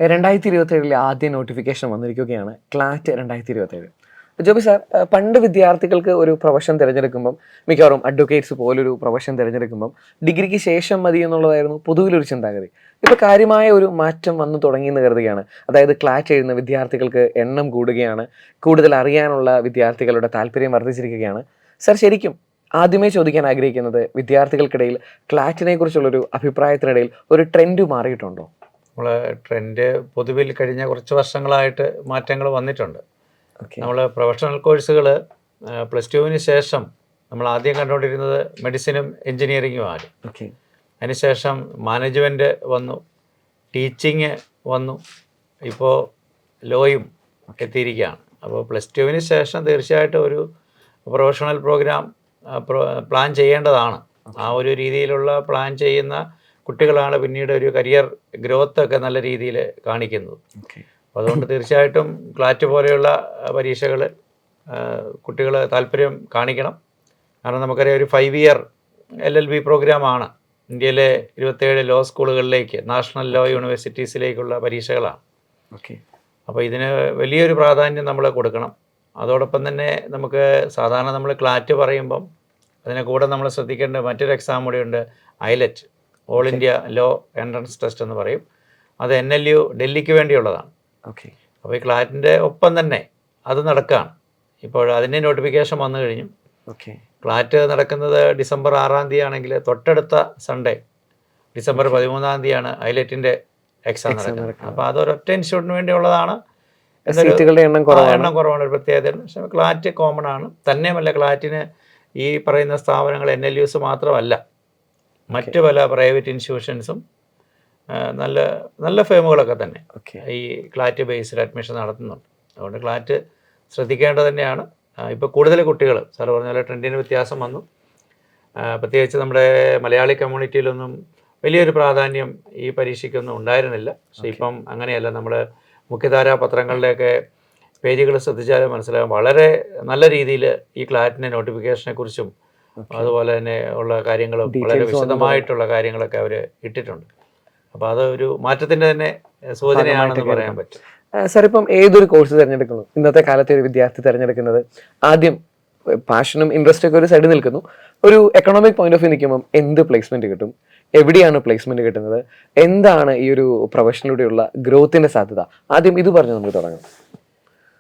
2027 ആദ്യ നോട്ടിഫിക്കേഷൻ വന്നിരിക്കുകയാണ്, ക്ലാറ്റ് 2027. ജോബി സാർ, പണ്ട് വിദ്യാർത്ഥികൾക്ക് ഒരു പ്രൊഫഷൻ തിരഞ്ഞെടുക്കുമ്പം മിക്കവാറും അഡ്വക്കേറ്റ്സ് പോലൊരു പ്രൊഫഷൻ തിരഞ്ഞെടുക്കുമ്പം ഡിഗ്രിക്ക് ശേഷം മതി എന്നുള്ളതായിരുന്നു പൊതുവിലൊരു ചിന്താഗതി. ഇപ്പോൾ കാര്യമായ ഒരു മാറ്റം വന്നു തുടങ്ങിയെന്ന് കരുതുകയാണ്. അതായത് ക്ലാറ്റ് എഴുതുന്ന വിദ്യാർത്ഥികൾക്ക് എണ്ണം കൂടുകയാണ്, കൂടുതൽ അറിയാനുള്ള വിദ്യാർത്ഥികളുടെ താല്പര്യം വർദ്ധിച്ചിരിക്കുകയാണ്. സാർ, ശരിക്കും ആദ്യമേ ചോദിക്കാൻ ആഗ്രഹിക്കുന്നത്, വിദ്യാർത്ഥികൾക്കിടയിൽ ക്ലാറ്റിനെ കുറിച്ചുള്ളൊരു അഭിപ്രായത്തിനിടയിൽ ഒരു ട്രെൻഡ് മാറിയിട്ടുണ്ടോ? നമ്മൾ ട്രെൻഡ് പൊതുവിൽ കഴിഞ്ഞ കുറച്ച് വർഷങ്ങളായിട്ട് മാറ്റങ്ങൾ വന്നിട്ടുണ്ട്. നമ്മൾ പ്രൊഫഷണൽ കോഴ്സുകൾ +2 ശേഷം നമ്മൾ ആദ്യം കണ്ടുകൊണ്ടിരുന്നത് മെഡിസിനും എൻജിനീയറിങ്ങുമാണ്. അതിനുശേഷം മാനേജ്മെൻറ്റ് വന്നു, ടീച്ചിങ് വന്നു, ഇപ്പോൾ ലോയും എത്തിയിരിക്കുകയാണ്. അപ്പോൾ +2 ശേഷം തീർച്ചയായിട്ടും ഒരു പ്രൊഫഷണൽ പ്രോഗ്രാം പ്ലാൻ ചെയ്യേണ്ടതാണ്. ആ ഒരു രീതിയിലുള്ള പ്ലാൻ ചെയ്യുന്ന കുട്ടികളാണ് പിന്നീട് ഒരു കരിയർ ഗ്രോത്ത് ഒക്കെ നല്ല രീതിയിൽ കാണിക്കുന്നത്. അപ്പോൾ അതുകൊണ്ട് തീർച്ചയായിട്ടും ക്ലാറ്റ് പോലെയുള്ള പരീക്ഷകൾ കുട്ടികൾ താല്പര്യം കാണിക്കണം. കാരണം നമുക്കറിയാം, ഒരു 5 ഇയർ LLB പ്രോഗ്രാമാണ് ഇന്ത്യയിലെ 27 ലോ സ്കൂളുകളിലേക്ക്, നാഷണൽ ലോ യൂണിവേഴ്സിറ്റീസിലേക്കുള്ള പരീക്ഷകളാണ്. അപ്പോൾ ഇതിന് വലിയൊരു പ്രാധാന്യം നമ്മൾ കൊടുക്കണം. അതോടൊപ്പം തന്നെ നമുക്ക് സാധാരണ നമ്മൾ ക്ലാറ്റ് പറയുമ്പം അതിനെ കൂടെ നമ്മൾ ശ്രദ്ധിക്കേണ്ട മറ്റൊരു എക്സാം കൂടിയുണ്ട്, ILET, all India law entrance test എന്ന് പറയും. അത് NLU ഡൽഹിക്ക് വേണ്ടിയുള്ളതാണ്. അപ്പോൾ ഈ ക്ലാറ്റിൻ്റെ ഒപ്പം തന്നെ അത് നടക്കുകയാണ്. ഇപ്പോൾ അതിൻ്റെ നോട്ടിഫിക്കേഷൻ വന്നു കഴിഞ്ഞു. ക്ലാറ്റ് നടക്കുന്നത് ഡിസംബർ 6 ആണെങ്കിൽ തൊട്ടടുത്ത സൺഡേ ഡിസംബർ 13 ILETൻ്റെ എക്സാം നടക്കുന്നത്. അപ്പോൾ അതൊരൊറ്റ ഇൻസ്റ്റിറ്റ്യൂട്ടിന് വേണ്ടിയുള്ളതാണ്. എണ്ണം കുറവാണ് ഒരു പ്രത്യേകത. പക്ഷേ ക്ലാറ്റ് കോമൺ ആണ്. തന്നെയുമല്ല, ക്ലാറ്റിന് ഈ പറയുന്ന സ്ഥാപനങ്ങൾ NLUs മാത്രമല്ല, മറ്റ് പല പ്രൈവറ്റ് ഇൻസ്റ്റിറ്റ്യൂഷൻസും നല്ല നല്ല ഫേമുകളൊക്കെ തന്നെ ഈ ക്ലാറ്റ് ബേസ്ഡ് അഡ്മിഷൻ നടത്തുന്നുണ്ട്. അതുകൊണ്ട് ക്ലാറ്റ് ശ്രദ്ധിക്കേണ്ടത് തന്നെയാണ്. ഇപ്പോൾ കൂടുതൽ കുട്ടികൾ, സാർ പറഞ്ഞ പോലെ ട്രെൻഡിന് വ്യത്യാസം വന്നു. പ്രത്യേകിച്ച് നമ്മുടെ മലയാളി കമ്മ്യൂണിറ്റിയിലൊന്നും വലിയൊരു പ്രാധാന്യം ഈ പരീക്ഷയ്ക്കൊന്നും ഉണ്ടായിരുന്നില്ല. പക്ഷേ ഇപ്പം അങ്ങനെയല്ല. നമ്മൾ മുഖ്യധാരാ പത്രങ്ങളിലെയൊക്കെ പേജുകൾ ശ്രദ്ധിച്ചാൽ മനസ്സിലാകും, വളരെ നല്ല രീതിയിൽ ഈ ക്ലാറ്റിൻ്റെ നോട്ടിഫിക്കേഷനെ കുറിച്ചും അതുപോലെ തന്നെ ഉള്ള കാര്യങ്ങളും വളരെ വിശദമായിട്ടുള്ള കാര്യങ്ങളൊക്കെ അവർ ഇട്ടിട്ടുണ്ട്. അപ്പോൾ അത് ഒരു മാറ്റത്തിൻ്റെ തന്നെ സൂചനയാണെന്ന് പറയാൻ പറ്റും. സാർ, ഇപ്പം ഏതൊരു കോഴ്സ് തിരഞ്ഞെടുക്കുന്നു, ഇന്നത്തെ കാലത്തെ ഒരു വിദ്യാർത്ഥി തിരഞ്ഞെടുക്കുന്നത് ആദ്യം പാഷനും ഇൻട്രസ്റ്റ് ഒക്കെ ഒരു സൈഡിൽ നിൽക്കുന്നു. ഒരു എക്കണോമിക് പോയിന്റ് ഓഫ് വ്യൂ നിൽക്കുമ്പം എന്ത് പ്ലേസ്മെന്റ് കിട്ടും, എവിടെയാണ് പ്ലേസ്മെന്റ് കിട്ടുന്നത്, എന്താണ് ഈ ഒരു പ്രൊഫഷനിലൂടെയുള്ള ഗ്രോത്തിന്റെ സാധ്യത, ആദ്യം ഇത് പറഞ്ഞ് നമുക്ക് തുടങ്ങാം.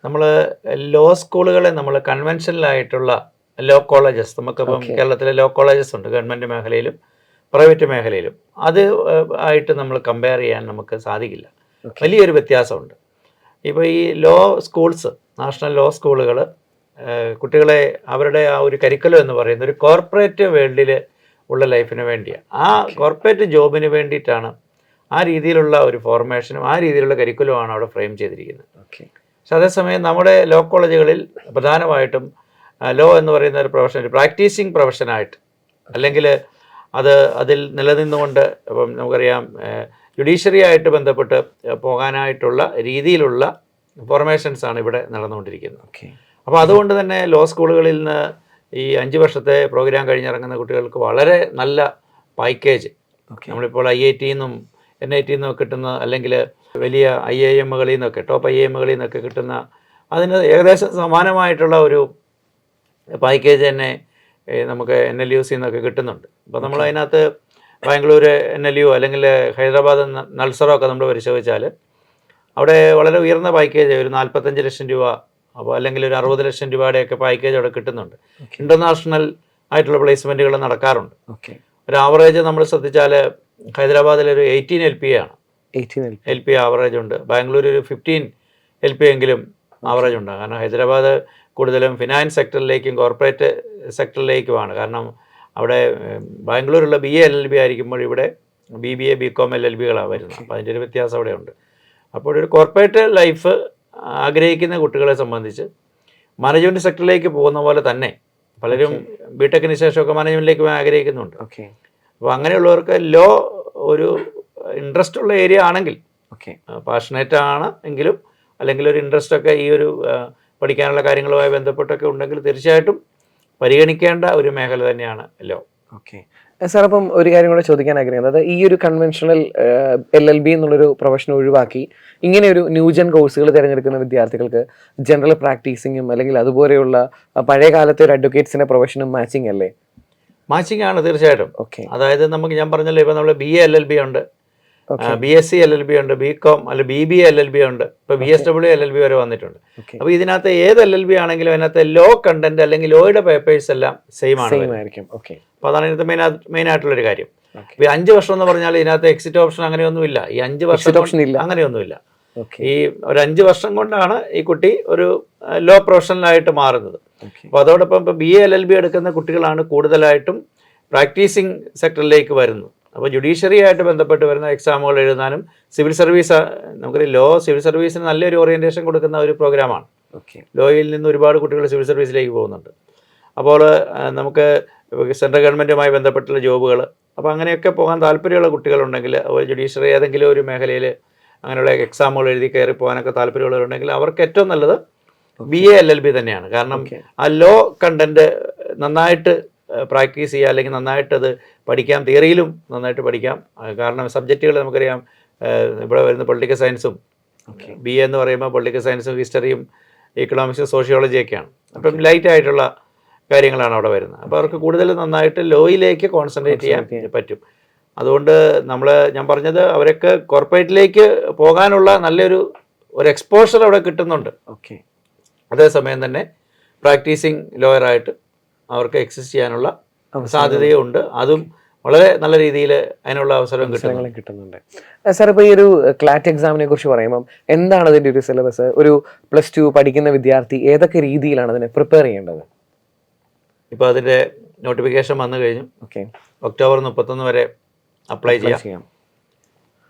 നമ്മൾ ലോ സ്കൂളുകളെ നമ്മൾ കൺവെൻഷനലായിട്ടുള്ള ലോ കോളേജസ്, നമുക്കിപ്പം കേരളത്തിലെ ലോ കോളേജസ് ഉണ്ട്, ഗവൺമെൻറ് മേഖലയിലും പ്രൈവറ്റ് മേഖലയിലും. അത് ആയിട്ട് നമ്മൾ കമ്പയർ ചെയ്യാൻ നമുക്ക് സാധിക്കില്ല. വലിയൊരു വ്യത്യാസമുണ്ട്. ഇപ്പോൾ ഈ ലോ സ്കൂൾസ്, നാഷണൽ ലോ സ്കൂളുകൾ കുട്ടികളെ അവരുടെ ആ ഒരു കരിക്കുലം എന്ന് പറയുന്നത് ഒരു കോർപ്പറേറ്റ് വേൾഡിൽ ഉള്ള ലൈഫിന് വേണ്ടിയാണ്. ആ കോർപ്പറേറ്റ് ജോബിന് വേണ്ടിയിട്ടാണ് ആ രീതിയിലുള്ള ഒരു ഫോർമേഷനും ആ രീതിയിലുള്ള കരിക്കുലമാണ് അവിടെ ഫ്രെയിം ചെയ്തിരിക്കുന്നത്. പക്ഷെ അതേസമയം നമ്മുടെ ലോ കോളേജുകളിൽ പ്രധാനമായിട്ടും ലോ എന്ന് പറയുന്ന ഒരു പ്രൊഫഷൻ, ഒരു പ്രാക്ടീസിങ് പ്രൊഫഷനായിട്ട്, അല്ലെങ്കിൽ അതിൽ നിലനിന്നുകൊണ്ട്, ഇപ്പം നമുക്കറിയാം ജുഡീഷ്യറി ആയിട്ട് ബന്ധപ്പെട്ട് പോകാനായിട്ടുള്ള രീതിയിലുള്ള ഫോർമേഷൻസാണ് ഇവിടെ നടന്നുകൊണ്ടിരിക്കുന്നത്. അപ്പോൾ അതുകൊണ്ട് തന്നെ ലോ സ്കൂളുകളിൽ നിന്ന് ഈ 5 വർഷത്തെ പ്രോഗ്രാം കഴിഞ്ഞിറങ്ങുന്ന കുട്ടികൾക്ക് വളരെ നല്ല പാക്കേജ്, നമ്മളിപ്പോൾ IIT-ന്നും NIT-ന്നും കിട്ടുന്ന, അല്ലെങ്കിൽ വലിയ IIM-കളിൽ നിന്നൊക്കെ, ടോപ്പ് IIM-കളിൽ നിന്നൊക്കെ കിട്ടുന്ന അതിന് ഏകദേശം സമാനമായിട്ടുള്ള ഒരു പാക്കേജ് തന്നെ നമുക്ക് NLUs നിന്നൊക്കെ കിട്ടുന്നുണ്ട്. അപ്പോൾ നമ്മൾ അതിനകത്ത് ബാംഗ്ലൂർ NLU അല്ലെങ്കിൽ ഹൈദരാബാദ് നൾസറോ ഒക്കെ നമ്മൾ പരിശോധിച്ചാൽ അവിടെ വളരെ ഉയർന്ന പാക്കേജ്, ഒരു 45 ലക്ഷം രൂപ, അപ്പോൾ അല്ലെങ്കിൽ ഒരു 60 ലക്ഷം രൂപയുടെയൊക്കെ പാക്കേജ് അവിടെ കിട്ടുന്നുണ്ട്. ഇൻ്റർനാഷണൽ ആയിട്ടുള്ള പ്ലേസ്മെൻറ്റുകൾ നടക്കാറുണ്ട്. ഒരു ആവറേജ് നമ്മൾ ശ്രദ്ധിച്ചാൽ ഹൈദരാബാദിലൊരു 18 LP ആണ്, 18 LP ആവറേജ് ഉണ്ട്. ബാംഗ്ലൂർ ഒരു 15 LP എങ്കിലും ആവറേജ് ഉണ്ട്. കാരണം ഹൈദരാബാദ് കൂടുതലും ഫിനാൻസ് സെക്ടറിലേക്കും കോർപ്പറേറ്റ് സെക്ടറിലേക്കുമാണ്. കാരണം അവിടെ ബാംഗ്ലൂരുള്ള BA LLB ആയിരിക്കുമ്പോൾ ഇവിടെ BBA BCom LLB-കളാണ് വരുന്നത്. അപ്പോൾ അതിൻ്റെ ഒരു വ്യത്യാസം അവിടെ ഉണ്ട്. അപ്പോൾ ഒരു കോർപ്പറേറ്റ് ലൈഫ് ആഗ്രഹിക്കുന്ന കുട്ടികളെ സംബന്ധിച്ച് മാനേജ്മെൻറ്റ് സെക്ടറിലേക്ക് പോകുന്ന പോലെ തന്നെ പലരും ബിടെക്കിന് ശേഷമൊക്കെ മാനേജ്മെൻറ്റിലേക്ക് ആഗ്രഹിക്കുന്നുണ്ട്. അപ്പോൾ അങ്ങനെയുള്ളവർക്ക് ലോ ഒരു ഇൻട്രസ്റ്റ് ഉള്ള ഏരിയ ആണെങ്കിൽ, പാഷനേറ്റ് ആണ് എങ്കിലും, അല്ലെങ്കിൽ ഒരു ഇൻട്രസ്റ്റൊക്കെ ഈ ഒരു പഠിക്കാനുള്ള കാര്യങ്ങളുമായി ബന്ധപ്പെട്ടൊക്കെ ഉണ്ടെങ്കിൽ തീർച്ചയായിട്ടും പരിഗണിക്കേണ്ട ഒരു മേഖല തന്നെയാണ് ലോ. സാർ അപ്പം ഒരു കാര്യം കൂടെ ചോദിക്കാൻ ആഗ്രഹിക്കുന്നത്, അതായത് ഈ ഒരു കൺവെൻഷണൽ LLB എന്നുള്ളൊരു പ്രൊഫഷൻ ഒഴിവാക്കി ഇങ്ങനെ ഒരു ന്യൂജൻ കോഴ്സുകൾ തിരഞ്ഞെടുക്കുന്ന വിദ്യാർത്ഥികൾക്ക് ജനറൽ പ്രാക്ടീസിങ്ങും അല്ലെങ്കിൽ അതുപോലെയുള്ള പഴയ കാലത്തെ ഒരു അഡ്വക്കേറ്റ്സിന്റെ പ്രൊഫഷനും മാച്ചിങ് അല്ലേ? മാച്ചിങ് ആണ് തീർച്ചയായിട്ടും. ഓക്കെ അതായത് നമുക്ക് ഞാൻ പറഞ്ഞല്ലോ, ഇപ്പോൾ നമ്മൾ BA LLB ഉണ്ട്, BSc LLB ഉണ്ട്, BCom അല്ല BBA LLB ഉണ്ട്, ഇപ്പോൾ BSW LLB വരെ വന്നിട്ടുണ്ട്. അപ്പോൾ ഇതിനകത്ത് ഏത് LLB ആണെങ്കിലും അതിനകത്ത് ലോ കണ്ടന്റ് അല്ലെങ്കിൽ ലോയുടെ പേപ്പേഴ്സ് എല്ലാം സെയിം ആണ്. അപ്പോൾ അതാണ് ഇതിനകത്ത് മെയിൻ ആയിട്ടുള്ളൊരു കാര്യം. ഇപ്പോൾ 5 വർഷം എന്ന് പറഞ്ഞാൽ ഇതിനകത്ത് എക്സിറ്റ് ഓപ്ഷൻ അങ്ങനെയൊന്നുമില്ല. ഈ 5 വർഷം അങ്ങനെയൊന്നുമില്ല. ഈ ഒരു 5 വർഷം കൊണ്ടാണ് ഈ കുട്ടി ഒരു ലോ പ്രൊഫഷണലായിട്ട് മാറുന്നത്. അപ്പോൾ അതോടൊപ്പം ഇപ്പോൾ BA LLB എടുക്കുന്ന കുട്ടികളാണ് കൂടുതലായിട്ടും പ്രാക്ടീസിങ് സെക്ടറിലേക്ക് വരുന്നത്. അപ്പോൾ ജുഡീഷ്യറി ആയിട്ട് ബന്ധപ്പെട്ട് വരുന്ന എക്സാമുകൾ എഴുതാനും സിവിൽ സർവീസ്, നമുക്കൊരു സിവിൽ സർവീസിന് നല്ലൊരു ഓറിയൻറ്റേഷൻ കൊടുക്കുന്ന ഒരു പ്രോഗ്രാമാണ്. ലോയിൽ നിന്ന് ഒരുപാട് കുട്ടികൾ സിവിൽ സർവീസിലേക്ക് പോകുന്നുണ്ട്. അപ്പോൾ നമുക്ക് സെൻട്രൽ ഗവൺമെൻറ്റുമായി ബന്ധപ്പെട്ടുള്ള ജോബുകൾ, അപ്പോൾ അങ്ങനെയൊക്കെ പോകാൻ താല്പര്യമുള്ള കുട്ടികളുണ്ടെങ്കിൽ, അതുപോലെ ജുഡീഷ്യറി ഏതെങ്കിലും ഒരു മേഖലയിൽ അങ്ങനെയുള്ള എക്സാമുകൾ എഴുതി കയറി പോകാനൊക്കെ താല്പര്യമുള്ളവരുണ്ടെങ്കിൽ അവർക്ക് ഏറ്റവും നല്ലത് BA LLB തന്നെയാണ്. കാരണം ആ ലോ കണ്ടന്റ് നന്നായിട്ട് പ്രാക്ടീസ് ചെയ്യുക, അല്ലെങ്കിൽ നന്നായിട്ടത് പഠിക്കാം, തിയറിയിലും നന്നായിട്ട് പഠിക്കാം. കാരണം സബ്ജക്റ്റുകൾ നമുക്കറിയാം, ഇവിടെ വരുന്ന പൊളിറ്റിക്കൽ സയൻസും BA എന്ന് പറയുമ്പോൾ പൊളിറ്റിക്കൽ സയൻസും ഹിസ്റ്ററിയും ഇക്കണോമിക്സും സോഷ്യോളജിയൊക്കെയാണ്. അപ്പം ലൈറ്റ് ആയിട്ടുള്ള കാര്യങ്ങളാണ് അവിടെ വരുന്നത്. അപ്പോൾ അവർക്ക് കൂടുതൽ നന്നായിട്ട് ലോയിലേക്ക് കോൺസെൻട്രേറ്റ് ചെയ്യാൻ പറ്റും. അതുകൊണ്ട് ഞാൻ പറഞ്ഞത് അവരൊക്കെ കോർപ്പറേറ്റിലേക്ക് പോകാനുള്ള നല്ലൊരു എക്സ്പോഷർ അവിടെ കിട്ടുന്നുണ്ട്. അതേസമയം തന്നെ പ്രാക്ടീസിങ് ലോയറായിട്ട് അവർക്ക് എക്സിസ്റ്റ് ചെയ്യാനുള്ള സാധ്യതയുണ്ട്. അതും വളരെ നല്ല രീതിയിൽ അതിനുള്ള അവസരം കിട്ടുന്നുണ്ട്. സാർ, ഇപ്പോൾ ഈ ഒരു ക്ലാറ്റ് എക്സാമിനെ കുറിച്ച് പറയുമ്പം എന്താണ് അതിൻ്റെ ഒരു സിലബസ്? ഒരു +2 പഠിക്കുന്ന വിദ്യാർത്ഥി ഏതൊക്കെ രീതിയിലാണ് അതിനെ പ്രിപ്പയർ ചെയ്യേണ്ടത്? ഇപ്പോൾ അതിൻ്റെ നോട്ടിഫിക്കേഷൻ വന്നു കഴിഞ്ഞു. ഒക്ടോബർ 31 വരെ അപ്ലൈ ചെയ്യാം.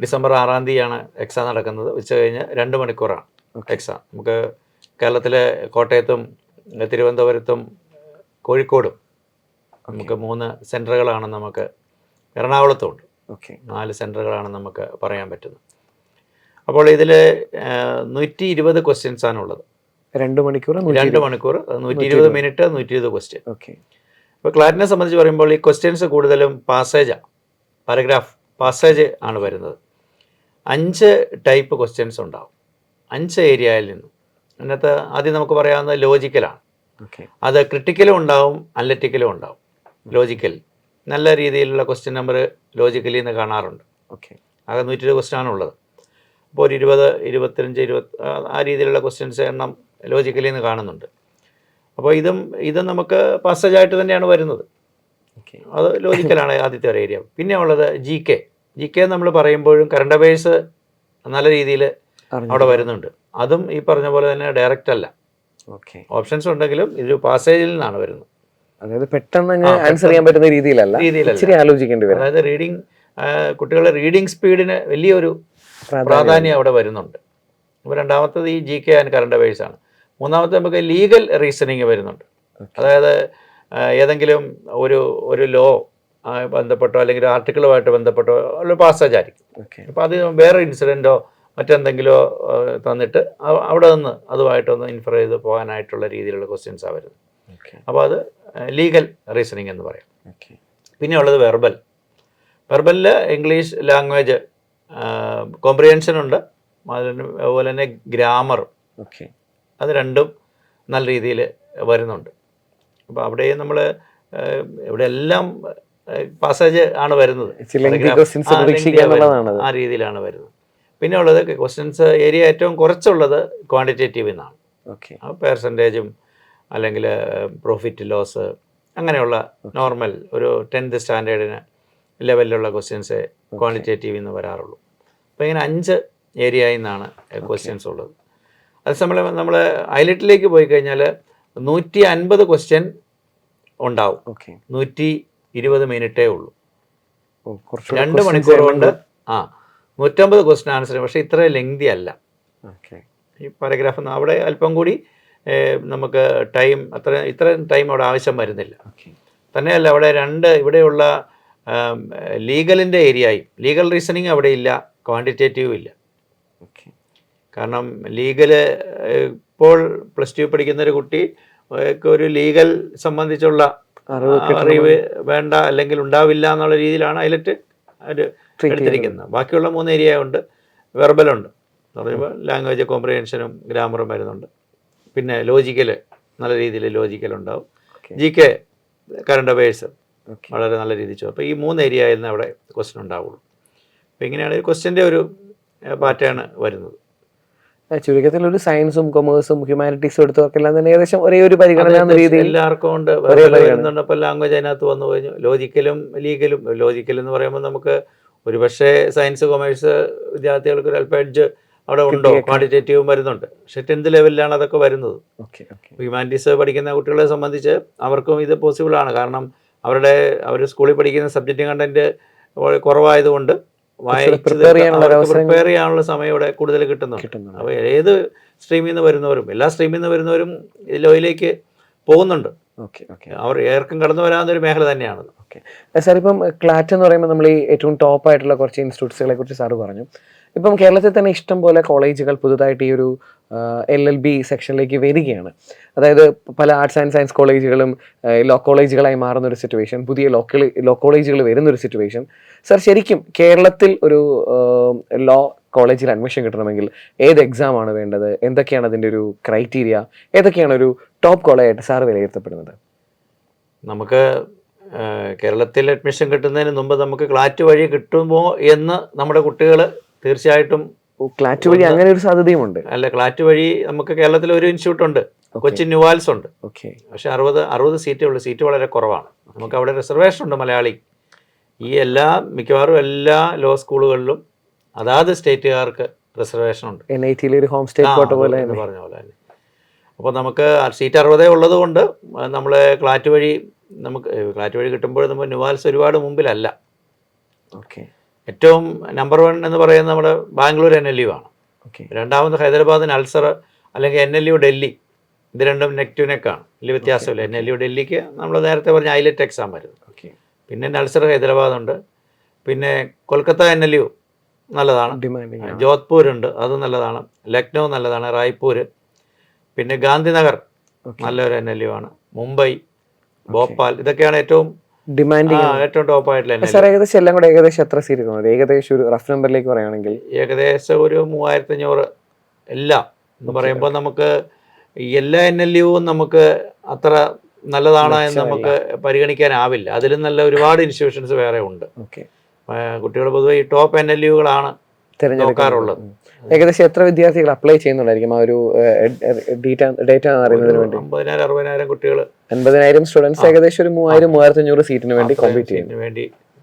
ഡിസംബർ 6-ാം തീയതിയാണ് എക്സാം നടക്കുന്നത്. ഉച്ച കഴിഞ്ഞ് 2 മണിക്കൂറാണ് എക്സാം. നമുക്ക് കേരളത്തിലെ കോട്ടയത്തും തിരുവനന്തപുരത്തും കോഴിക്കോടും നമുക്ക് 3 സെൻറ്ററുകളാണ്, നമുക്ക് എറണാകുളത്തുണ്ട് 4 സെൻറ്ററുകളാണ് നമുക്ക് പറയാൻ പറ്റുന്നത്. അപ്പോൾ ഇതിൽ 120 ക്വസ്റ്റ്യൻസാണുള്ളത്. 2 മണിക്കൂർ 120 മിനിറ്റ് 120 ക്വസ്റ്റ്യൻ. ഇപ്പോൾ ക്ലാറ്റിനെ സംബന്ധിച്ച് പറയുമ്പോൾ ഈ ക്വസ്റ്റ്യൻസ് കൂടുതലും പാരഗ്രാഫ് പാസേജ് ആണ് വരുന്നത്. 5 ടൈപ്പ് ക്വസ്റ്റ്യൻസ് ഉണ്ടാവും, 5 ഏരിയയിൽ നിന്നും. അതിനകത്ത് ആദ്യം നമുക്ക് പറയാവുന്നത് ലോജിക്കലാണ്. അത് ക്രിട്ടിക്കലും ഉണ്ടാവും, അനലിറ്റിക്കലും ഉണ്ടാവും. ലോജിക്കൽ നല്ല രീതിയിലുള്ള ക്വസ്റ്റ്യൻ നമ്പർ ലോജിക്കലിൽ നിന്ന് കാണാറുണ്ട്. ആകെ 120 ക്വസ്റ്റ്യൻ ആണുള്ളത്. അപ്പോൾ ഒരു 20, 25, 20 ആ രീതിയിലുള്ള ക്വസ്റ്റ്യൻസ് എണ്ണം ലോജിക്കലിൽ നിന്ന് കാണുന്നുണ്ട്. അപ്പോൾ ഇതും നമുക്ക് പാസേജായിട്ട് തന്നെയാണ് വരുന്നത്. അത് ലോജിക്കലാണ് ആദ്യത്തെ ഒരു ഏരിയ. പിന്നെ ഉള്ളത് GK നമ്മൾ പറയുമ്പോഴും കറണ്ട് അഫയേഴ്സ് നല്ല രീതിയിൽ അവിടെ വരുന്നുണ്ട്. അതും ഈ പറഞ്ഞ പോലെ തന്നെ ഡയറക്റ്റ് അല്ല, ഓപ്ഷൻസ് ഉണ്ടെങ്കിലും ഇതൊരു പാസേജിൽ നിന്നാണ് വരുന്നത്. അതായത് പെട്ടെന്ന് ആൻസർ ചെയ്യാൻ പറ്റുന്ന രീതിയിലല്ല, ആലോചിക്കേണ്ടി വരും. അതായത് കുട്ടികളുടെ റീഡിങ് സ്പീഡിന് വലിയൊരു പ്രാധാന്യം അവിടെ വരുന്നുണ്ട്. അപ്പോൾ രണ്ടാമത്തത് ഈ GK ആൻഡ് കറണ്ട് അഫയേഴ്സ് ആണ്. മൂന്നാമത്തെ നമുക്ക് ലീഗൽ റീസണിങ് വരുന്നുണ്ട്. അതായത് ഏതെങ്കിലും ഒരു ലോ ബന്ധപ്പെട്ടോ അല്ലെങ്കിൽ ഒരു ആർട്ടിക്കിളുമായിട്ട് ബന്ധപ്പെട്ടോ ഒരു പാസേജ് ആയിരിക്കും. അപ്പോൾ അത് വേറെ ഇൻസിഡൻറ്റോ മറ്റെന്തെങ്കിലോ തന്നിട്ട് അവിടെ നിന്ന് അതുമായിട്ടൊന്ന് ഇൻഫർ ചെയ്ത് പോകാനായിട്ടുള്ള രീതിയിലുള്ള ക്വസ്റ്റ്യൻസാണ് വരുന്നത്. അപ്പോൾ അത് ലീഗൽ റീസണിങ് എന്ന് പറയാം. പിന്നെ ഉള്ളത് വെർബലിൽ ഇംഗ്ലീഷ് ലാംഗ്വേജ് കോംപ്രിഹെൻഷൻ ഉണ്ട്, അതുപോലെ തന്നെ ഗ്രാമർ, അത് രണ്ടും നല്ല രീതിയിൽ വരുന്നുണ്ട്. അപ്പോൾ അവിടെയും നമ്മൾ ഇവിടെ എല്ലാം പാസേജ് ആണ് വരുന്നത്, ആ രീതിയിലാണ് വരുന്നത്. പിന്നെ ഉള്ളത് ക്വസ്റ്റ്യൻസ് ഏരിയ ഏറ്റവും കുറച്ചുള്ളത് ക്വാണ്ടിറ്റേറ്റീവ് എന്നാണ്. പെർസെൻറ്റേജും അല്ലെങ്കിൽ പ്രോഫിറ്റ് ലോസ് അങ്ങനെയുള്ള നോർമൽ ഒരു 10th സ്റ്റാൻഡേർഡിന് ലെവലിലുള്ള ക്വസ്റ്റ്യൻസ് ക്വാണ്ടിറ്റേറ്റീവ് എന്ന് വരാറുള്ളൂ. അപ്പോൾ ഇങ്ങനെ 5 ഏരിയയിൽ നിന്നാണ് ക്വസ്റ്റ്യൻസ് ഉള്ളത്. അതേസമയം നമ്മൾ ഹൈലൈറ്റിലേക്ക് പോയി കഴിഞ്ഞാൽ 150 ക്വസ്റ്റ്യൻ ഉണ്ടാവും. 120 മിനിറ്റേ ഉള്ളൂ. 2 മണിക്കൂർ കൊണ്ട് 150 ക്വസ്റ്റ്യൻ ആൻസർ. പക്ഷേ ഇത്ര ലെങ്തി അല്ല ഈ പാരഗ്രാഫ്. അവിടെ അല്പം കൂടി നമുക്ക് ഇത്രയും ടൈം അവിടെ ആവശ്യം വരുന്നില്ല. തന്നെയല്ല അവിടെ ഇവിടെയുള്ള ലീഗലിൻ്റെ ഏരിയയും ലീഗൽ റീസണിങ് അവിടെ ഇല്ല, ക്വാണ്ടിറ്റേറ്റീവും ഇല്ല. കാരണം ഇപ്പോൾ +2 പഠിക്കുന്നൊരു കുട്ടി ഒരു ലീഗൽ സംബന്ധിച്ചുള്ള അറിവ് വേണ്ട അല്ലെങ്കിൽ ഉണ്ടാവില്ല എന്നുള്ള രീതിയിലാണ് ഐലറ്റ് അവർ എടുത്തിരിക്കുന്നത്. ബാക്കിയുള്ള 3 ഏരിയ ഉണ്ട്. വെർബലുണ്ട് എന്ന് പറയുമ്പോൾ ലാംഗ്വേജ് കോംപ്രിഹെൻഷനും ഗ്രാമറും വരുന്നുണ്ട്. പിന്നെ ലോജിക്കൽ, നല്ല രീതിയിൽ ലോജിക്കൽ ഉണ്ടാവും. GK കറണ്ട് അഫയേഴ്സ് വളരെ നല്ല രീതിയിൽ ചോദിക്കും. അപ്പോൾ ഈ 3 ഏരിയയിൽ നിന്ന് അവിടെ ക്വസ്റ്റ്യൻ ഉണ്ടാവുള്ളൂ. അപ്പോൾ ഇങ്ങനെയാണ് ക്വസ്റ്റ്യൻ്റെ ഒരു പാറ്റേൺ വരുന്നത്. ചുരുക്കത്തിൽ ഒരു സയൻസും കൊമേഴ്സും ഹ്യൂമാനിറ്റീസും എടുത്തവർക്കെല്ലാം തന്നെ ഏകദേശം ഒരേ ഒരു പരിഗണന എന്ന രീതിയിൽ എല്ലാവർക്കും ഉണ്ട്. വരുന്നുണ്ട്. അപ്പോൾ ലാംഗ്വേജ് അതിനകത്ത് വന്നു കഴിഞ്ഞു. ലോജിക്കലും ലീഗലും. ലോജിക്കൽ എന്ന് പറയുമ്പോൾ നമുക്ക് ഒരു പക്ഷേ സയൻസ് കൊമേഴ്സ് വിദ്യാർത്ഥികൾക്ക് ഒരു അല്പം എഡ്ജ് അവിടെ ഉണ്ടോ, ക്വാണ്ടിറ്റേറ്റീവും വരുന്നുണ്ട്. പക്ഷേ 10th ലെവലിലാണ് അതൊക്കെ വരുന്നത്. ഹ്യൂമാനിറ്റീസ് പഠിക്കുന്ന കുട്ടികളെ സംബന്ധിച്ച് അവർക്കും ഇത് പോസിബിളാണ്. കാരണം അവർ സ്കൂളിൽ പഠിക്കുന്ന സബ്ജക്റ്റ് കണ്ടന്റ് കുറവായതുകൊണ്ട് പ്രിപ്പയർ ചെയ്യാനുള്ള സമയം ഇവിടെ കൂടുതൽ കിട്ടുന്നുണ്ട്. അപ്പോൾ ഏത് സ്ട്രീമിൽ നിന്ന് വരുന്നവരും, എല്ലാ സ്ട്രീമിൽ നിന്ന് വരുന്നവരും ലോയിലേക്ക് പോകുന്നുണ്ട്. അവർ ഏർക്കും കടന്നു വരാവുന്ന ഒരു മേഖല തന്നെയാണ്. സാർ, ഇപ്പം ക്ലാറ്റ് എന്ന് പറയുമ്പോൾ നമ്മൾ ഈ ഏറ്റവും ടോപ്പ് ആയിട്ടുള്ള കുറച്ച് ഇൻസ്റ്റിറ്റ്യൂട്ട്സുകളെ കുറിച്ച് സാറ് പറഞ്ഞു. ഇപ്പം കേരളത്തിൽ തന്നെ ഇഷ്ടം പോലെ കോളേജുകൾ പുതുതായിട്ട് ഈ ഒരു LLB സെക്ഷനിലേക്ക് വരികയാണ്. അതായത് പല ആർട്സ് ആൻഡ് സയൻസ് കോളേജുകളും ലോ കോളേജുകളായി മാറുന്ന ഒരു സിറ്റുവേഷൻ, പുതിയ ലോ കോളേജുകൾ വരുന്നൊരു സിറ്റുവേഷൻ. സർ, ശരിക്കും കേരളത്തിൽ ഒരു ലോ കോളേജിൽ അഡ്മിഷൻ കിട്ടണമെങ്കിൽ ഏത് എക്സാമാണ് വേണ്ടത്? എന്തൊക്കെയാണ് അതിൻ്റെ ഒരു ക്രൈറ്റീരിയ? ഏതൊക്കെയാണ് ഒരു ടോപ്പ് കോളേജായിട്ട് സാർ വിലയിരുത്തപ്പെടുന്നത്? നമുക്ക് കേരളത്തിൽ അഡ്മിഷൻ കിട്ടുന്നതിന് മുമ്പ് നമുക്ക് ക്ലാറ്റ് വഴി കിട്ടുമോ എന്ന് നമ്മുടെ കുട്ടികൾ തീർച്ചയായിട്ടും, ക്ലാറ്റ് വഴി അങ്ങനെ ഒരു സാധ്യതയുമുണ്ട്. അല്ല, ക്ലാറ്റ് വഴി നമുക്ക് കേരളത്തിൽ ഒരു ഇൻസ്റ്റിറ്റ്യൂട്ട് ഉണ്ട്, കൊച്ചിൻ ന്യൂവാൽസ് ഉണ്ട്. പക്ഷെ 60 സീറ്റേ ഉള്ളൂ. സീറ്റ് വളരെ കുറവാണ്. നമുക്ക് അവിടെ റിസർവേഷൻ ഉണ്ട് മലയാളി. ഈ മിക്കവാറും എല്ലാ ലോ സ്കൂളുകളിലും അതാത് സ്റ്റേറ്റുകാർക്ക് റിസർവേഷൻ ഉണ്ട്. ഒരു ഹോം സ്റ്റേ കോട്ട പോലെ പറഞ്ഞ പോലെ തന്നെ. അപ്പോൾ നമുക്ക് സീറ്റ് 60 ഉള്ളത് കൊണ്ട് നമ്മൾ ക്ലാറ്റ് വഴി കിട്ടുമ്പോൾ നമ്മൾ ന്യൂവാൽസ് ഒരുപാട് മുമ്പിലല്ല. ഏറ്റവും നമ്പർ 1 എന്ന് പറയുന്നത് നമ്മുടെ ബാംഗ്ലൂർ NLU ആണ്. രണ്ടാമത് ഹൈദരാബാദ് നൾസർ അല്ലെങ്കിൽ NLU ഡൽഹി. ഇത് രണ്ടും നെക്ക് ടു നെക്കാണ്, വലിയ വ്യത്യാസമില്ല. NLU ഡൽഹിക്ക് നമ്മൾ നേരത്തെ പറഞ്ഞ ഐലറ്റ് എക്സാം വരുന്നു. പിന്നെ നൾസർ ഹൈദരാബാദ് ഉണ്ട്. പിന്നെ കൊൽക്കത്ത NLU നല്ലതാണ്. ജോധ്പൂർ ഉണ്ട്, അത് നല്ലതാണ്. ലക്നൗ നല്ലതാണ്. റായ്പൂർ, പിന്നെ ഗാന്ധിനഗർ നല്ലൊരു NLU ആണ്. മുംബൈ, ഭോപ്പാൽ, ഇതൊക്കെയാണ് ഏറ്റവും ടോപ്പ് ആയിട്ടുള്ള. ഏകദേശം എല്ലാം കൂടെ ഏകദേശം എത്ര സീറ്റ്? ഏകദേശം ഒരു റഫ് നമ്പറിലേക്ക് പറയുകയാണെങ്കിൽ ഏകദേശം ഒരു 3500 എല്ലാം എന്ന് പറയുമ്പോൾ നമുക്ക് എല്ലാ NLUവും നമുക്ക് അത്ര നല്ലതാണ് എന്ന് നമുക്ക് പരിഗണിക്കാനാവില്ല. അതിലും നല്ല ഒരുപാട് ഇൻസ്റ്റിറ്റ്യൂഷൻസ് വേറെ ഉണ്ട്. കുട്ടികൾ പൊതുവെ ഈ ടോപ്പ് NLUകളാണ് തിരഞ്ഞെടുക്കാറുള്ളത്. ഏകദേശം എത്ര വിദ്യാർത്ഥികൾ അപ്ലൈ ചെയ്യുന്നുണ്ടായിരിക്കും ആ ഒരു ഡേറ്റ അറിയുന്നതിന് വേണ്ടി? 50,000-60,000 കുട്ടികൾ, 80,000 സ്റ്റുഡൻസ് ഏകദേശം ഒരു 3,000-3,500 സീറ്റിന് വേണ്ടി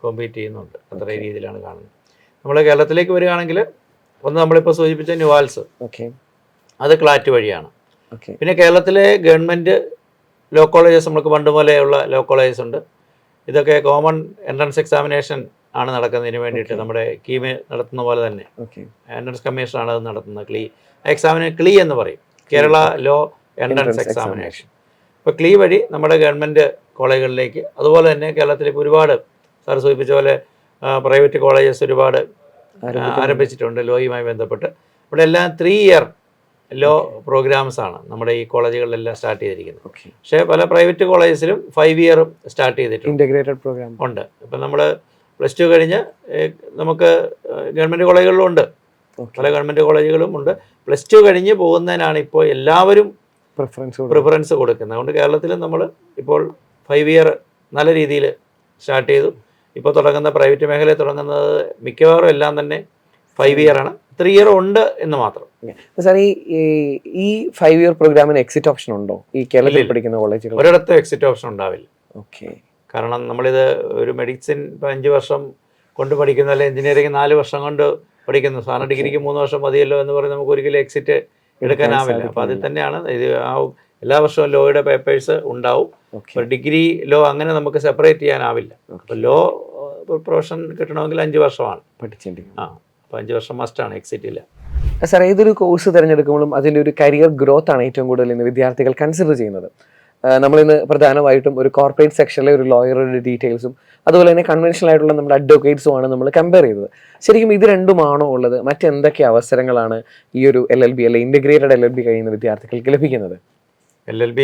കോമ്പീറ്റ് ചെയ്യുന്നുണ്ട്. അത്ര രീതിയിലാണ് കാണുന്നത്. നമ്മൾ കേരളത്തിലേക്ക് വരികയാണെങ്കിൽ നമ്മളിപ്പോൾ സൂചിപ്പിച്ച ന്യൂവാൽസ്, അത് ക്ലാറ്റ് വഴിയാണ്. പിന്നെ കേരളത്തിലെ ഗവൺമെൻറ് ലോ കോളേജസ്, നമുക്ക് പണ്ട് പോലെയുള്ള ലോ കോളേജസ് ഉണ്ട്. ഇതൊക്കെ കോമൺ എൻട്രൻസ് എക്സാമിനേഷൻ ആണ് നടക്കുന്നതിന് വേണ്ടിയിട്ട് നമ്മുടെ കീമ് നടത്തുന്ന പോലെ തന്നെ എൻട്രൻസ് കമ്മീഷനാണ് അത് നടത്തുന്നത്. എക്സാമിന് ക്ലീ എന്ന് പറയും, കേരള ലോ എൻട്രൻസ് എക്സാമിനേഷൻ. ഇപ്പോൾ ക്ലീ വഴി നമ്മുടെ ഗവൺമെൻറ് കോളേജുകളിലേക്ക്, അതുപോലെ തന്നെ കേരളത്തിൽ ഇപ്പോൾ ഒരുപാട് സാർ സൂചിപ്പിച്ച പോലെ പ്രൈവറ്റ് കോളേജസ് ഒരുപാട് ആരംഭിച്ചിട്ടുണ്ട് ലോയുമായി ബന്ധപ്പെട്ട്. ഇവിടെ എല്ലാം 3 ഇയർ ലോ പ്രോഗ്രാംസ് ആണ് നമ്മുടെ ഈ കോളേജുകളിലെല്ലാം സ്റ്റാർട്ട് ചെയ്തിരിക്കുന്നത്. പക്ഷേ പല പ്രൈവറ്റ് കോളേജസിലും 5 ഇയറും സ്റ്റാർട്ട് ചെയ്തിട്ടുണ്ട്, ഇൻ്റഗ്രേറ്റഡ് പ്രോഗ്രാം ഉണ്ട്. ഇപ്പം നമ്മൾ +2 കഴിഞ്ഞ് നമുക്ക് ഗവൺമെൻറ് കോളേജുകളിലും ഉണ്ട്, പല ഗവൺമെൻറ് കോളേജുകളും ഉണ്ട്. +2 കഴിഞ്ഞ് പോകുന്നതിനാണ് ഇപ്പോൾ എല്ലാവരും പ്രിഫറൻസ് കൊടുക്കുന്നത്. അതുകൊണ്ട് കേരളത്തിൽ നമ്മൾ ഇപ്പോൾ 5 ഇയർ നല്ല രീതിയിൽ സ്റ്റാർട്ട് ചെയ്തു. ഇപ്പോൾ തുടങ്ങുന്ന പ്രൈവറ്റ് മേഖലയിൽ തുടങ്ങുന്നത് മിക്കവാറും എല്ലാം തന്നെ 5 ഇയർ ആണ്. 3 ഇയർ ഉണ്ട് എന്ന് മാത്രം. സാർ, ഈ 5 ഇയർ പ്രോഗ്രാമിന് എക്സിറ്റ് ഓപ്ഷൻ ഉണ്ടോ ഈ കേരളത്തിൽ പഠിക്കുന്ന കോളേജുകൾ? ഒരിടത്തും എക്സിറ്റ് ഓപ്ഷൻ ഉണ്ടാവില്ല. കാരണം നമ്മളിത് ഒരു മെഡിസിൻ ഇപ്പോൾ 5 വർഷം കൊണ്ട് പഠിക്കുന്ന, അല്ലെങ്കിൽ എഞ്ചിനീയറിംഗ് 4 വർഷം കൊണ്ട് പഠിക്കുന്നു. സാധാരണ ഡിഗ്രിക്ക് 3 വർഷം മതിയല്ലോ എന്ന് പറഞ്ഞ് നമുക്ക് ഒരിക്കലും എക്സിറ്റ് എടുക്കാനാവില്ല. അപ്പോൾ അതിൽ തന്നെയാണ് ഇത്. എല്ലാ വർഷവും ലോയുടെ പേപ്പേഴ്സ് ഉണ്ടാവും. ഡിഗ്രി ലോ അങ്ങനെ നമുക്ക് സെപ്പറേറ്റ് ചെയ്യാനാവില്ല. അപ്പോൾ ലോ പ്രൊഫഷൻ കിട്ടണമെങ്കിൽ 5 വർഷമാണ് പഠിച്ചിട്ടുണ്ടെങ്കിൽ. അപ്പോൾ 5 വർഷം മസ്റ്റാണ്, എക്സിറ്റ് ഇല്ല. സാർ, ഏതൊരു കോഴ്സ് തിരഞ്ഞെടുക്കുമ്പോഴും അതിൻ്റെ ഒരു കരിയർ ഗ്രോത്ത് ആണ് ഏറ്റവും കൂടുതൽ ഇന്ന് വിദ്യാർത്ഥികൾ കൺസിഡർ ചെയ്യുന്നത്. നമ്മളിന്ന് പ്രധാനമായിട്ടും ഒരു കോർപ്പറേറ്റ് സെക്ഷനിലെ ഒരു ലോയറുടെ ഡീറ്റെയിൽസും അതുപോലെ തന്നെ കൺവെൻഷനൽ ആയിട്ടുള്ള നമ്മുടെ അഡ്വക്കേറ്റ്സുമാണ് നമ്മൾ കമ്പയർ ചെയ്തത്. ശരിക്കും ഇത് രണ്ടുമാണോ ഉള്ളത്? മറ്റെന്തൊക്കെ അവസരങ്ങളാണ് ഈ ഒരു LLB അല്ലെങ്കിൽ ഇൻ്റഗ്രേറ്റഡ് LLB കഴിയുന്ന വിദ്യാർത്ഥികൾക്ക് ലഭിക്കുന്നത്? LLB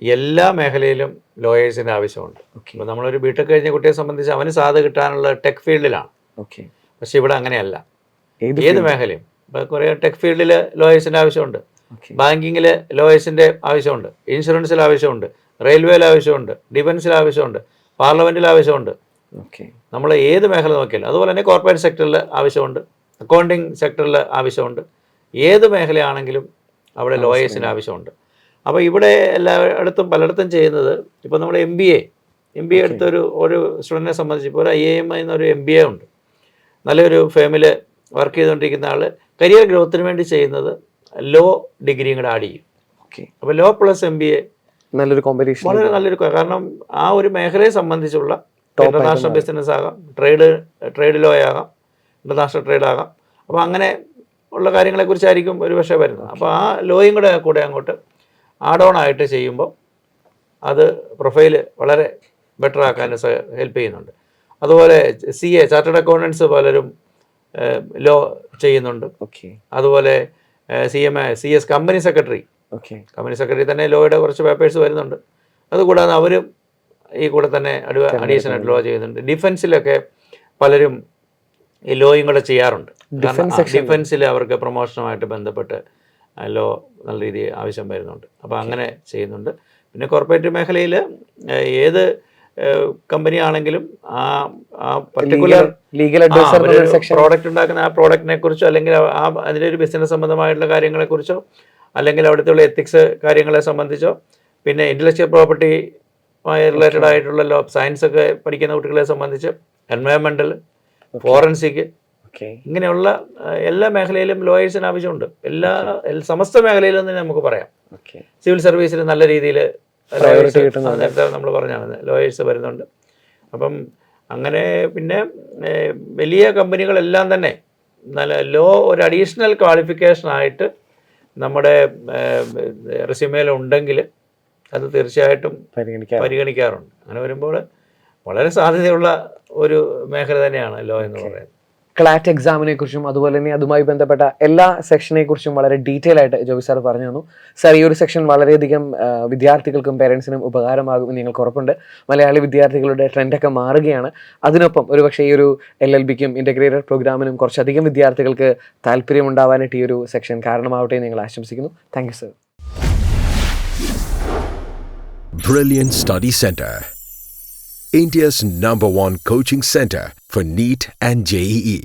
എല്ലാ മേഖലയിലും ലോയേഴ്സിൻ്റെ ആവശ്യമുണ്ട്. ഇപ്പോൾ നമ്മളൊരു ബിടെക് കഴിഞ്ഞ കുട്ടിയെ സംബന്ധിച്ച് അവന് സാധ്യത കിട്ടാനുള്ള ടെക് ഫീൽഡിലാണ്. പക്ഷെ ഇവിടെ അങ്ങനെയല്ല. ഏത് മേഖലയും ഇപ്പോൾ കുറേ ടെക് ഫീൽഡിൽ ലോയേഴ്സിൻ്റെ ആവശ്യമുണ്ട്, ബാങ്കിങ്ങിൽ ലോയേഴ്സിൻ്റെ ആവശ്യമുണ്ട്, ഇൻഷുറൻസിൽ ആവശ്യമുണ്ട്, റെയിൽവേയിൽ ആവശ്യമുണ്ട്, ഡിഫൻസിൽ ആവശ്യമുണ്ട്, പാർലമെൻറ്റിൽ ആവശ്യമുണ്ട്. നമ്മൾ ഏത് മേഖല നോക്കിയാലും, അതുപോലെ തന്നെ കോർപ്പറേറ്റ് സെക്ടറിൽ ആവശ്യമുണ്ട്, അക്കൗണ്ടിങ് സെക്ടറിൽ ആവശ്യമുണ്ട്. ഏത് മേഖലയാണെങ്കിലും അവിടെ ലോയേഴ്സിന് ആവശ്യമുണ്ട്. അപ്പോൾ ഇവിടെ എല്ലായിടത്തും പലയിടത്തും ചെയ്യുന്നത്, ഇപ്പോൾ നമ്മൾ എം ബി എ എടുത്തൊരു സ്റ്റുഡൻറ്റിനെ സംബന്ധിച്ച് ഇപ്പോൾ ഒരു IIM എന്നൊരു MBA ഉണ്ട്. നല്ലൊരു ഫേമിൽ വർക്ക് ചെയ്തുകൊണ്ടിരിക്കുന്ന ആൾ കരിയർ ഗ്രോത്തിന് വേണ്ടി ചെയ്യുന്നത് ലോ ഡിഗ്രിയും കൂടെ ആഡ് ചെയ്യും. അപ്പോൾ ലോ പ്ലസ് MBA നല്ലൊരു കോമ്പറ്റീഷൻ, വളരെ നല്ലൊരു, കാരണം ആ ഒരു മേഖലയെ സംബന്ധിച്ചുള്ള ഇൻ്റർനാഷണൽ ബിസിനസ് ആകാം, ട്രേഡ് ലോ ആകാം, ഇൻ്റർനാഷണൽ ട്രേഡ് ആകാം. അപ്പോൾ അങ്ങനെ ഉള്ള കാര്യങ്ങളെക്കുറിച്ചായിരിക്കും ഒരു പക്ഷേ വരുന്നത്. അപ്പോൾ ആ ലോയും കൂടെ അങ്ങോട്ട് ആഡ് ഓൺ ആയിട്ട് ചെയ്യുമ്പോൾ അത് പ്രൊഫൈല് വളരെ ബെറ്റർ ആക്കാൻ ഹെൽപ്പ് ചെയ്യുന്നുണ്ട്. അതുപോലെ CA ചാർട്ടേഡ് അക്കൗണ്ടൻസ് പലരും ലോ ചെയ്യുന്നുണ്ട്. അതുപോലെ CS കമ്പനി സെക്രട്ടറി തന്നെ ലോയുടെ കുറച്ച് പേപ്പേഴ്സ് വരുന്നുണ്ട്. അതുകൂടാതെ അവരും ഈ കൂടെ തന്നെ അഡീഷണൽ ലോ ചെയ്യുന്നുണ്ട്. ഡിഫൻസിലൊക്കെ പലരും ഈ ലോയും കൂടെ ചെയ്യാറുണ്ട്. ഡിഫൻസിൽ അവർക്ക് പ്രൊമോഷനുമായിട്ട് ബന്ധപ്പെട്ട് ലോ നല്ല രീതിയിൽ ആവശ്യം വരുന്നുണ്ട്. അപ്പോൾ അങ്ങനെ ചെയ്യുന്നുണ്ട്. പിന്നെ കോർപ്പറേറ്റ് മേഖലയിൽ ഏത് കമ്പനി ആണെങ്കിലും ആ പർട്ടിക്കുലർ പ്രോഡക്റ്റ് ഉണ്ടാക്കുന്ന ആ പ്രോഡക്റ്റിനെ കുറിച്ചോ, അല്ലെങ്കിൽ അതിൻ്റെ ഒരു ബിസിനസ് സംബന്ധമായിട്ടുള്ള കാര്യങ്ങളെക്കുറിച്ചോ, അല്ലെങ്കിൽ അവിടുത്തെ എത്തിക്സ് കാര്യങ്ങളെ സംബന്ധിച്ചോ, പിന്നെ ഇൻ്റലക്ച്വൽ പ്രോപ്പർട്ടി റിലേറ്റഡ് ആയിട്ടുള്ള ലോ, സയൻസ് ഒക്കെ പഠിക്കുന്ന കുട്ടികളെ സംബന്ധിച്ച് എൻവയോൺമെൻ്റൽ, ഫോറൻസിക്, ഇങ്ങനെയുള്ള എല്ലാ മേഖലയിലും ലോയേഴ്സിന് ആവശ്യമുണ്ട്. സമസ്ത മേഖലയിലും തന്നെ നമുക്ക് പറയാം. സിവിൽ സർവീസിൽ നല്ല രീതിയിൽ നേരത്തെ നമ്മൾ പറഞ്ഞാണ് ലോയേഴ്സ് വരുന്നുണ്ട്. അപ്പം അങ്ങനെ പിന്നെ വലിയ കമ്പനികളെല്ലാം തന്നെ നല്ല ലോ ഒരു അഡീഷണൽ ക്വാളിഫിക്കേഷനായിട്ട് നമ്മുടെ റെസ്യൂമേൽ ഉണ്ടെങ്കിൽ അത് തീർച്ചയായിട്ടും പരിഗണിക്കാറുണ്ട്. അങ്ങനെ വരുമ്പോൾ വളരെ സാധ്യതയുള്ള ഒരു മേഖല തന്നെയാണ് ലോ എന്ന് പറയുന്നത്. ക്ലാറ്റ് എക്സാമിനെ കുറിച്ചും അതുപോലെ തന്നെ അതുമായി ബന്ധപ്പെട്ട എല്ലാ സെക്ഷനെ കുറിച്ചും വളരെ ഡീറ്റെയിൽ ആയിട്ട് ജോബി സാർ പറഞ്ഞു തന്നു. സാർ, ഈ ഒരു സെക്ഷൻ വളരെയധികം വിദ്യാർത്ഥികൾക്കും പേരൻസിനും ഉപകാരമാകുമെന്ന് ഞങ്ങൾക്ക് ഉറപ്പുണ്ട്. മലയാളി വിദ്യാർത്ഥികളുടെ ട്രെൻഡൊക്കെ മാറുകയാണ്. അതിനൊപ്പം ഒരുപക്ഷെ ഈ ഒരു LLBക്കും ഇൻ്റഗ്രേറ്റഡ് പ്രോഗ്രാമിനും കുറച്ചധികം വിദ്യാർത്ഥികൾക്ക് താല്പര്യമുണ്ടാവാനായിട്ട് ഈ ഒരു സെക്ഷൻ കാരണമാവട്ടെ എന്ന് ഞങ്ങൾ ആശംസിക്കുന്നു. Thank you sir. Brilliant Study Center, India's #1 coaching center for NEET and JEE.